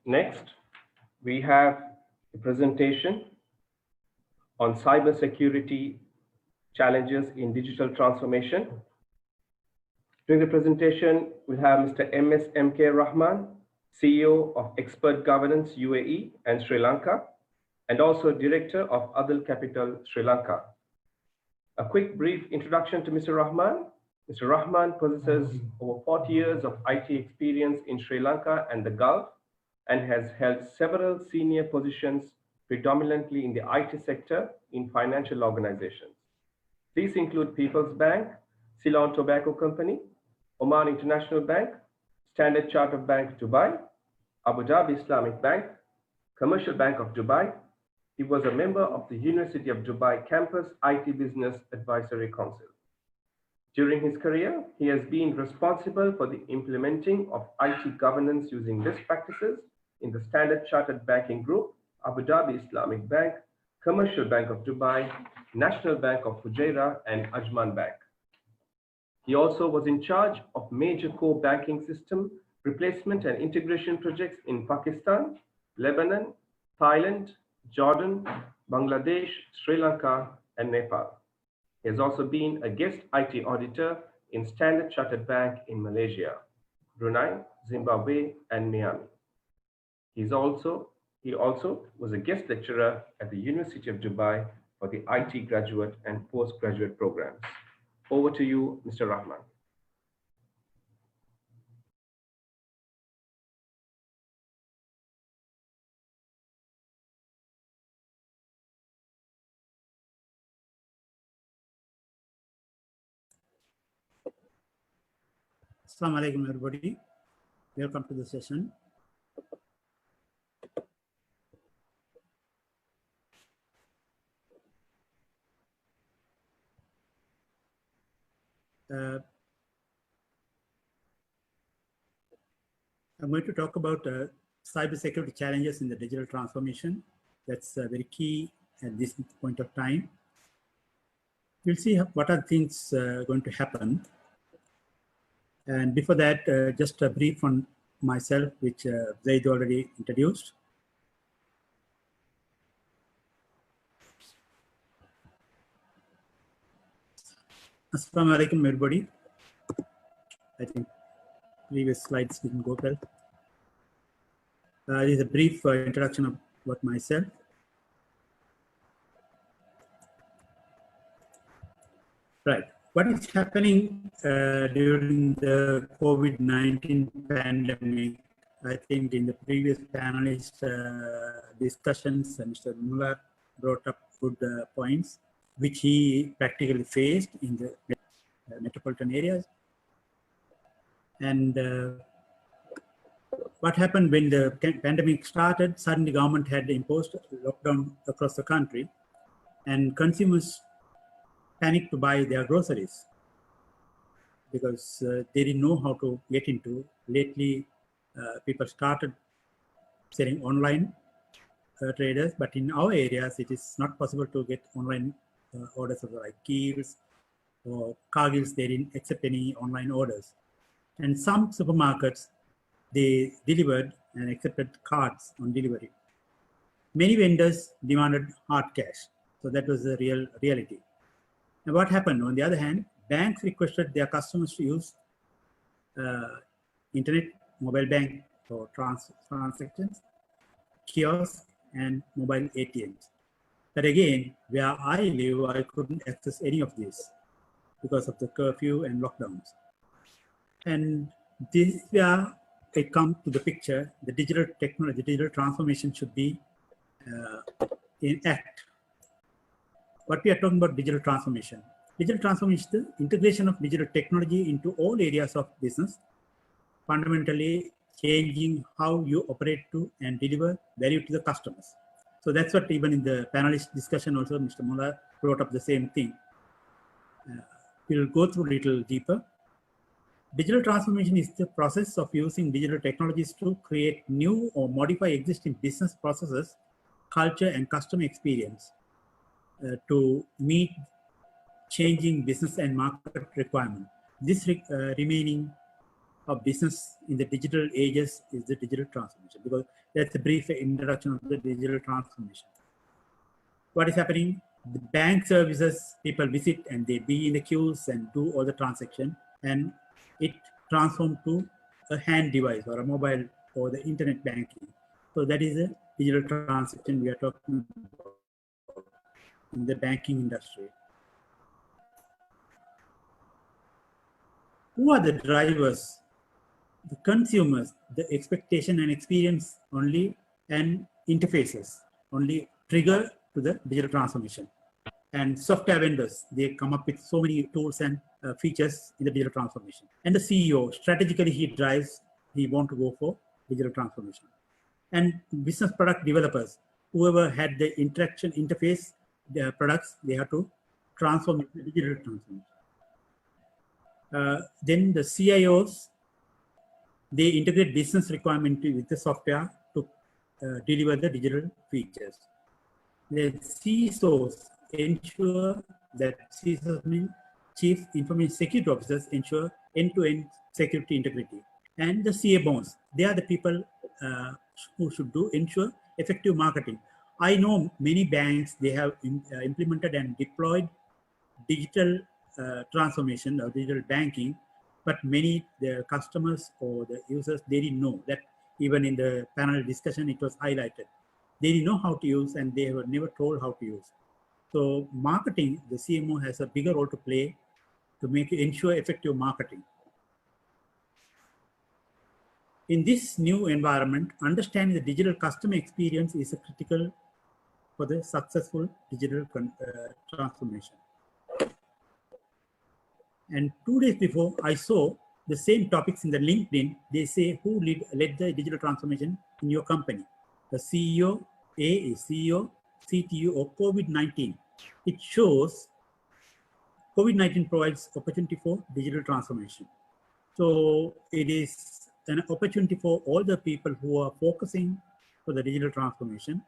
Next, we have a presentation on cybersecurity challenges in digital transformation. During the presentation, we'll have Mr. MSMK Rahman, CEO of Expert Governance UAE and Sri Lanka, and also Director of Adl Capital Sri Lanka. A quick brief introduction to Mr. Rahman. Mr. Rahman possesses over 40 years of IT experience in Sri Lanka and the Gulf, and has held several senior positions predominantly in the IT sector in financial organizations. These include People's Bank, Ceylon Tobacco Company, Oman International Bank, Standard Chartered Bank Dubai, Abu Dhabi Islamic Bank, Commercial Bank of Dubai. He was a member of the University of Dubai Campus IT Business Advisory Council. During his career, he has been responsible for the implementing of IT governance using best practices in the Standard Chartered Banking Group, Abu Dhabi Islamic Bank, Commercial Bank of Dubai, National Bank of Fujairah, and Ajman Bank. He also was in charge of major core banking system replacement and integration projects in Pakistan, Lebanon, Thailand, Jordan, Bangladesh, Sri Lanka, and Nepal. He has also been a guest IT auditor in Standard Chartered Bank in Malaysia, Brunei, Zimbabwe, and Miami. He also was a guest lecturer at the University of Dubai for the IT graduate and postgraduate programs. Over to you, Mr. Rahman. Assalamu alaikum, everybody. Welcome to the session. I'm going to talk about cybersecurity challenges in the digital transformation. That's very key at this point of time. We'll see what are things going to happen. And before that, just a brief on myself, which Zaid already introduced. Assalamu alaikum, everybody. I think previous slides didn't go well. This is a brief introduction about myself. Right. What is happening during the COVID-19 pandemic? I think in the previous panelist discussions, Mr. Mullah brought up good points, which he practically faced in the metropolitan areas. And what happened when the pandemic started, suddenly government had imposed lockdown across the country, and consumers panicked to buy their groceries because they didn't know how to get into. Lately, people started selling online traders, but in our areas, it is not possible to get online orders of like Keels or Cargills. They didn't accept any online orders. And some supermarkets, they delivered and accepted cards on delivery. Many vendors demanded hard cash. So that was the reality. And what happened? On the other hand, banks requested their customers to use internet, mobile bank for transactions, kiosks, and mobile ATMs. But again, where I live, I couldn't access any of this because of the curfew and lockdowns. And this is where it comes to the picture. The digital technology, digital transformation should be in act. What we are talking about digital transformation. Digital transformation is the integration of digital technology into all areas of business, fundamentally changing how you operate to and deliver value to the customers. So that's what even in the panelist discussion also, Mr. Mullah brought up the same thing. We'll go through a little deeper. Digital transformation is the process of using digital technologies to create new or modify existing business processes, culture, and customer experience to meet changing business and market requirements. This remaining of business in the digital ages is the digital transformation, because that's a brief introduction of the digital transformation. What is happening? The bank services, people visit and they be in the queues and do all the transaction, and it transformed to a hand device or a mobile or the internet banking. So that is a digital transaction we are talking about in the banking industry. Who are the drivers? The consumers, the expectation and experience only, and interfaces only trigger to the digital transformation. And software vendors, they come up with so many tools and features in the digital transformation. And the CEO, strategically he drives, he want to go for digital transformation. And business product developers, whoever had the interaction interface, their products, they have to transform into digital transformation. Then the CIOs, they integrate business requirement with the software to deliver the digital features. The CISOs ensure that CISOs mean Chief Information Security Officers ensure end-to-end security integrity. And the CMOs, they are the people who should ensure effective marketing. I know many banks, they have implemented and deployed digital transformation or digital banking, but many the customers or the users, they didn't know that. Even in the panel discussion, it was highlighted. They didn't know how to use and they were never told how to use. So marketing, the CMO has a bigger role to play to ensure effective marketing. In this new environment, understanding the digital customer experience is critical for the successful digital transformation. And 2 days before, I saw the same topics in the LinkedIn. They say who led the digital transformation in your company. The CEO, A is CEO, CTO, or COVID-19. It shows COVID-19 provides opportunity for digital transformation. So it is an opportunity for all the people who are focusing for the digital transformation,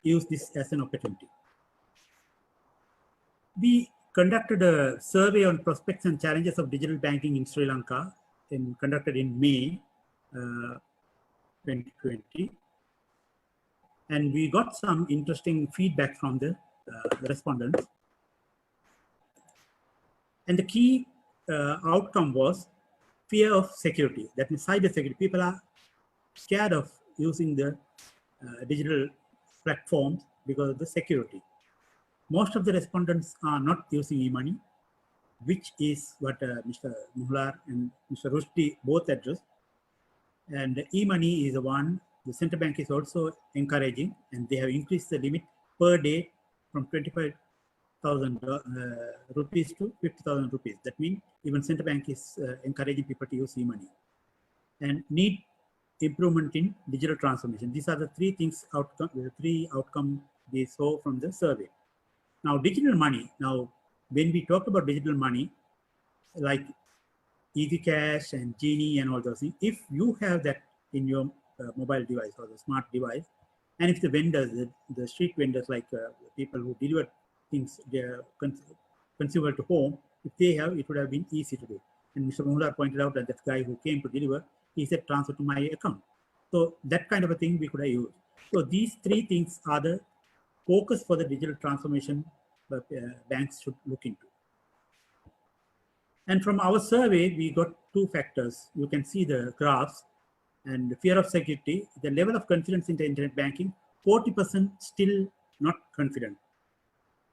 use this as an opportunity. We conducted a survey on prospects and challenges of digital banking in Sri Lanka, conducted in May 2020. And we got some interesting feedback from the respondents. And the key outcome was fear of security. That means cybersecurity. People are scared of using the digital platforms because of the security. Most of the respondents are not using e-money, which is what Mr. Muhlar and Mr. Rushdie both addressed. And e-money is the one the central bank is also encouraging, and they have increased the limit per day from 25,000 rupees to 50,000 rupees. That means even central bank is encouraging people to use e-money. And need improvement in digital transformation. These are the three outcomes they saw from the survey. Now, digital money. Now, when we talk about digital money, like Easy Cash and Genie and all those things, if you have that in your mobile device or the smart device, and if the vendors, the street vendors, like people who deliver things, their consumer to home, if they have, it would have been easy to do. And Mr. Muhlar pointed out that guy who came to deliver, he said transfer to my account. So that kind of a thing we could have used. So these three things are the focus for the digital transformation that banks should look into. And from our survey, we got two factors. You can see the graphs. And the fear of security, the level of confidence in the internet banking, 40% still not confident.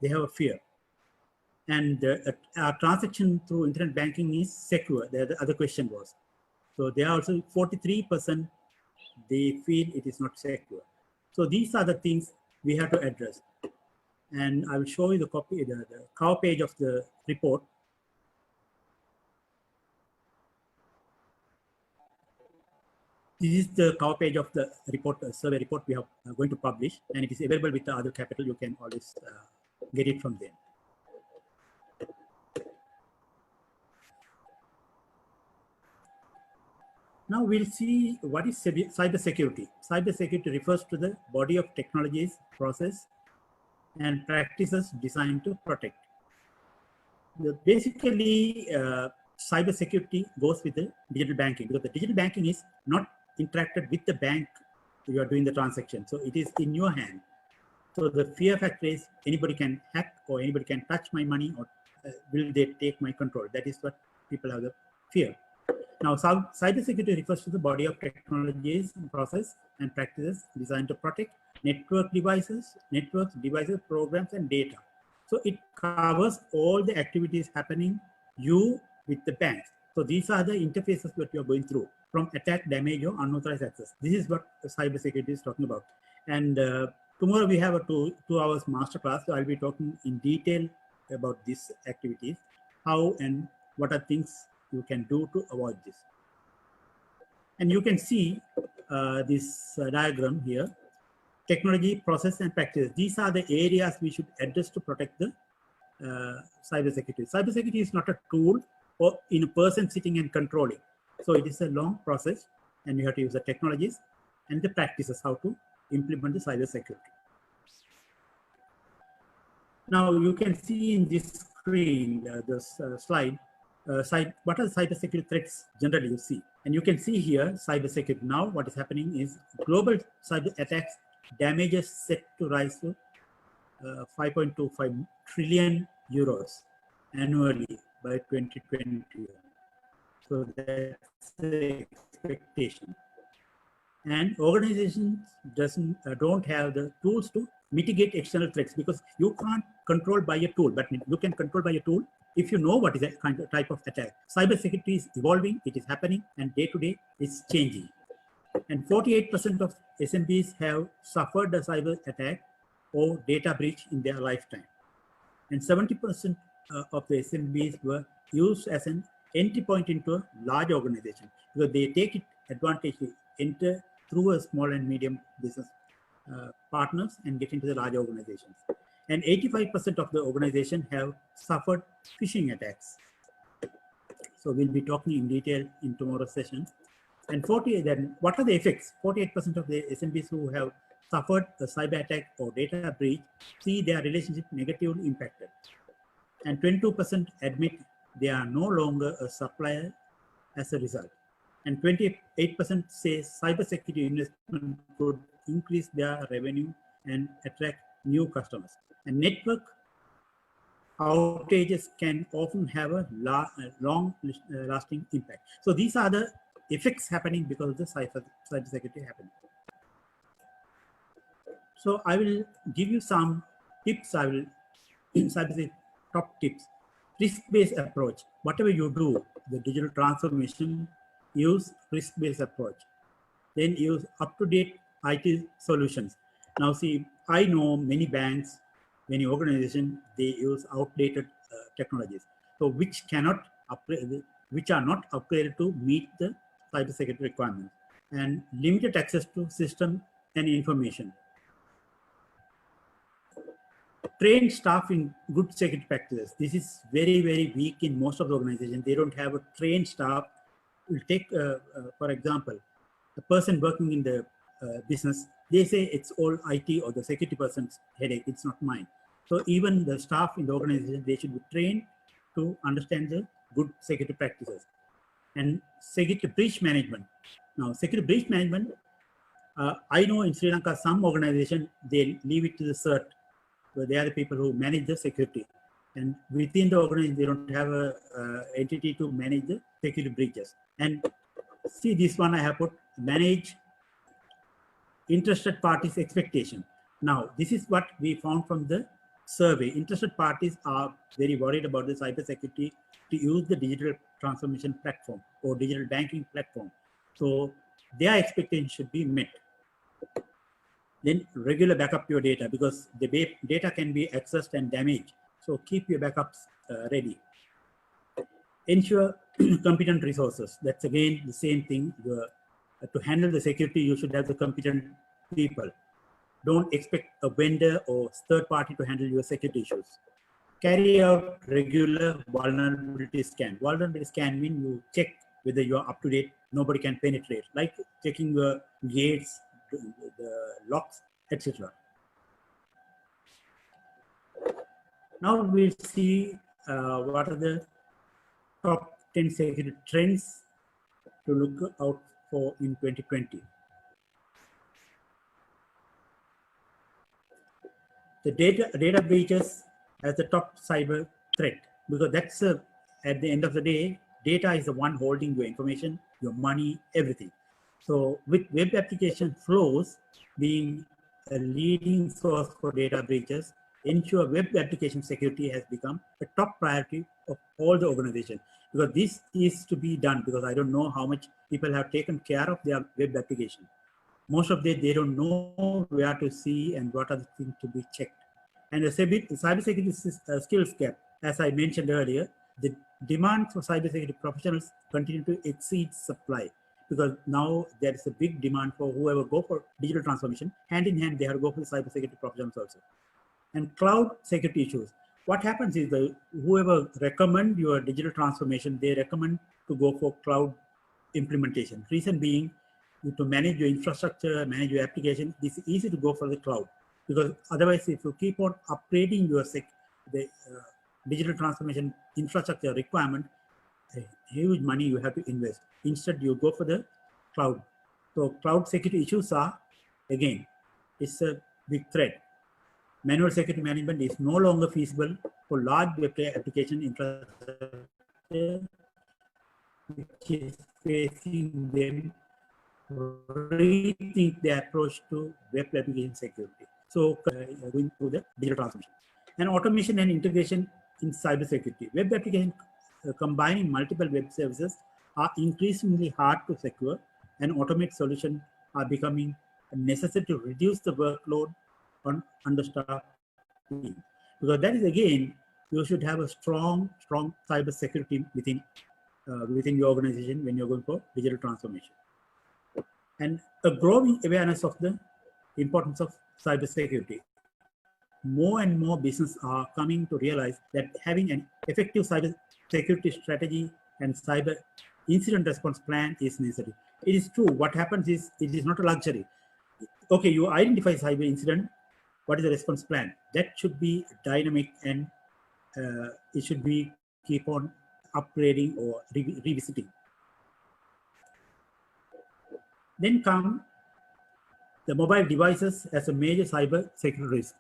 They have a fear. And our transaction through internet banking is secure. The other question was. So there are also 43%, they feel it is not secure. So these are the things we have to address. And I will show you the copy, the cover page of the report. This is the cover page of the report, survey report we are going to publish, and it is available with the Adl Capital. You can always get it from there. Now we'll see what is cybersecurity. Cybersecurity refers to the body of technologies, process, and practices designed to protect. Basically, cybersecurity goes with the digital banking, because the digital banking is not interacted with the bank you are doing the transaction. So it is in your hand. So the fear factor is anybody can hack or anybody can touch my money, or will they take my control? That is what people have the fear. Now, cybersecurity refers to the body of technologies, process, and practices designed to protect networks, devices, programs, and data. So it covers all the activities happening with the banks. So these are the interfaces that you are going through, from attack, damage, or unauthorized access. This is what cybersecurity is talking about. And tomorrow we have a two hours masterclass. So I'll be talking in detail about these activities, how and what are things you can do to avoid this. And you can see this diagram here: technology, process, and practice. These are the areas we should address to protect the cybersecurity. Cybersecurity is not a tool or in a person sitting and controlling. So it is a long process, and you have to use the technologies and the practices how to implement the cybersecurity. Now you can see in this screen, this slide, what are the cybersecurity threats generally you see. And you can see here cybersecurity. Now what is happening is global cyber attacks damages set to rise to 5.25 trillion euros annually by 2020. So that's the expectation. And organizations don't have the tools to mitigate external threats, because you can't control by a tool, but you can control by a tool if you know what is a kind of type of attack. Cybersecurity is evolving, it is happening, and day to day it's changing. And 48% of SMBs have suffered a cyber attack or data breach in their lifetime. And 70% of the SMBs were used as an entry point into a large organization, because they take it advantage to enter through a small and medium business partners and get into the large organizations. And 85% of the organization have suffered phishing attacks. So we'll be talking in detail in tomorrow's session. And then what are the effects? 48% of the SMBs who have suffered a cyber attack or data breach see their relationship negatively impacted. And 22% admit they are no longer a supplier as a result. And 28% say cybersecurity investment could increase their revenue and attract new customers. And network outages can often have a long-lasting impact. So these are the effects happening because of the cybersecurity happening. So I will give you some tips. I will cybersecurity top tips. Risk-based approach. Whatever you do, the digital transformation, use risk-based approach. Then use up-to-date IT solutions. Now see, I know many banks, many organizations, they use outdated technologies, so which are not upgraded to meet the cybersecurity requirements, and limited access to system and information. Train staff in good security practices. This is very, very weak in most of the organizations. They don't have a trained staff. We'll take, for example, the person working in the business, they say it's all IT or the security person's headache, it's not mine. So even the staff in the organization, they should be trained to understand the good security practices. And security breach management. Now, security breach management, I know in Sri Lanka, some organization, they leave it to the CERT, where they are the people who manage the security. And within the organization, they don't have a entity to manage the security breaches. And see this one I have put, manage interested parties' expectation. Now, this is what we found from the survey. Interested parties are very worried about the cybersecurity to use the digital transformation platform or digital banking platform. So their expectation should be met. Then regular backup your data, because the data can be accessed and damaged. So keep your backups ready. Ensure competent resources. That's again the same thing. To handle the security, you should have the competent people. Don't expect a vendor or third party to handle your security issues. Carry out regular vulnerability scan. Vulnerability scan means you check whether you are up to date, nobody can penetrate, like checking the gates, the locks, etc. Now we'll see what are the top 10 security trends to look out for in 2020. The data breaches as the top cyber threat, because that's at the end of the day, data is the one holding your information, your money, everything. So with web application flows being a leading source for data breaches, ensure web application security has become a top priority of all the organizations. Because this is to be done, because I don't know how much people have taken care of their web application. Most of them, they don't know where to see and what are the things to be checked. And the cybersecurity skills gap, as I mentioned earlier, the demand for cybersecurity professionals continue to exceed supply, because now there is a big demand for whoever go for digital transformation. Hand in hand, they have to go for the cybersecurity professionals also. And cloud security issues. What happens is that whoever recommend your digital transformation, they recommend to go for cloud implementation. Reason being, to manage your infrastructure, manage your application, it's easy to go for the cloud. Because otherwise, if you keep on upgrading your digital transformation infrastructure requirement, huge money you have to invest. Instead, you go for the cloud. So cloud security issues are, again, it's a big threat. Manual security management is no longer feasible for large web application infrastructure, which is facing them rethink their approach to web application security. So going through the digital transformation. And automation and integration in cybersecurity. Web application combining multiple web services are increasingly hard to secure, and automate solutions are becoming necessary to reduce the workload on understaffed teams. Because that is, again, you should have a strong cybersecurity within your organization when you're going for digital transformation. And a growing awareness of the importance of cybersecurity. More and more businesses are coming to realize that having an effective cybersecurity strategy and cyber incident response plan is necessary. It is true. What happens is, it is not a luxury. Okay, you identify cyber incident. What is the response plan? That should be dynamic, and it should be keep on upgrading or revisiting. Then come the mobile devices as a major cyber security risk.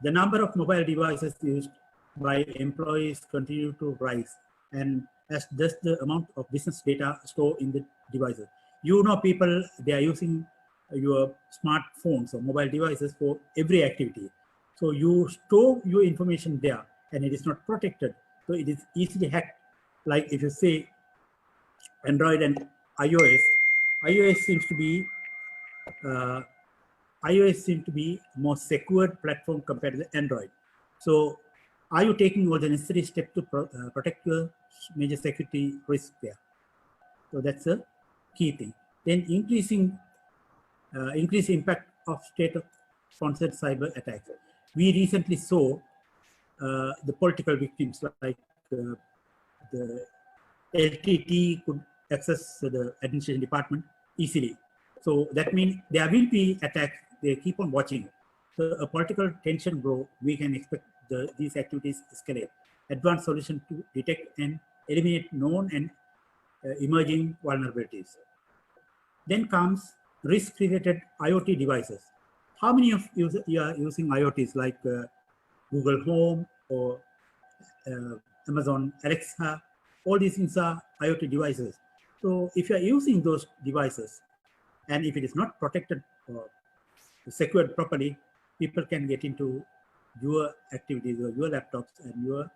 The number of mobile devices used by employees continue to rise, and as does the amount of business data stored in the devices. You know, people, they are using your smartphones or mobile devices for every activity. So you store your information there, and it is not protected. So it is easily hacked. Like if you say Android and iOS, iOS seems to be more secured platform compared to the Android. So are you taking all the necessary steps to protect your major security risk there? So that's a key thing. Then increasing impact of state-sponsored cyber attacks. We recently saw the political victims, like the LTT could access the administration department easily. So that means there will be attacks. They keep on watching. So a political tension grow, we can expect these activities escalate. Advanced solution to detect and eliminate known and emerging vulnerabilities. Then comes risk-related IoT devices. How many of you are using IoTs like Google Home or Amazon Alexa? All these things are IoT devices. So if you are using those devices, and if it is not protected or secured properly, people can get into your activities or your laptops and your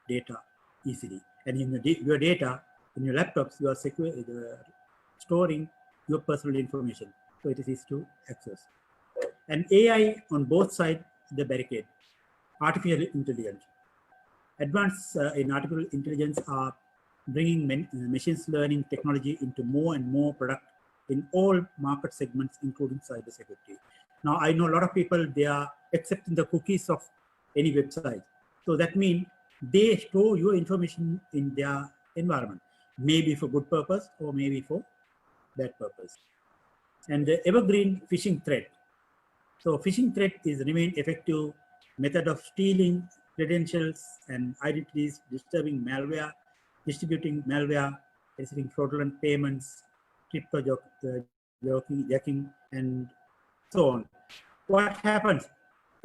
data easily. And in your data, in your laptops, you are storing your personal information. So it is easy to access. And AI on both sides of the barricade. Artificial intelligence. Advances in artificial intelligence are bringing machine learning technology into more and more product in all market segments, including cybersecurity. Now, I know a lot of people, they are accepting the cookies of any website. So that means they store your information in their environment, maybe for good purpose or maybe for bad purpose. And the evergreen phishing threat. So phishing threat is remain effective method of stealing credentials and identities, disturbing malware, distributing malware, receiving fraudulent payments, crypto jacking, and so on. What happens?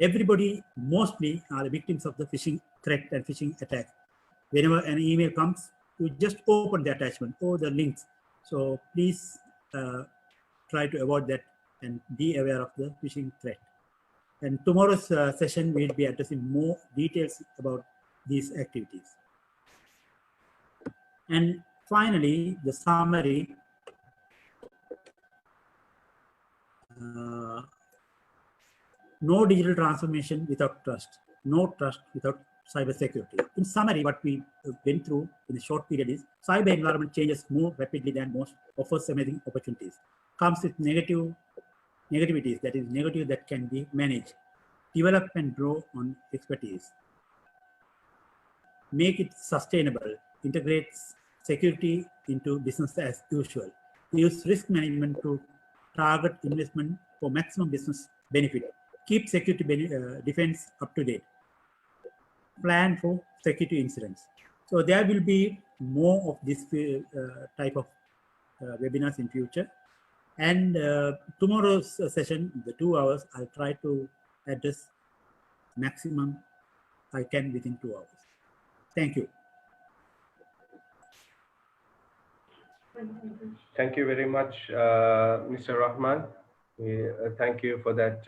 Everybody mostly are the victims of the phishing threat and phishing attack. Whenever an email comes, you just open the attachment or the links. So please try to avoid that and be aware of the phishing threat. And tomorrow's session, we'll be addressing more details about these activities. And finally, the summary. No digital transformation without trust. No trust without cybersecurity. In summary, what we went through in a short period is cyber environment changes more rapidly than most, offers amazing opportunities, comes with negativities, that is negative that can be managed, develop and grow on expertise, make it sustainable, integrates security into business as usual, use risk management to target investment for maximum business benefit, keep security defense up to date, plan for security incidents. So there will be more of this type of webinars in future. And tomorrow's session, the 2 hours, I'll try to address maximum I can within 2 hours. Thank you. Thank you very much, Mr. Rahman. Thank you for that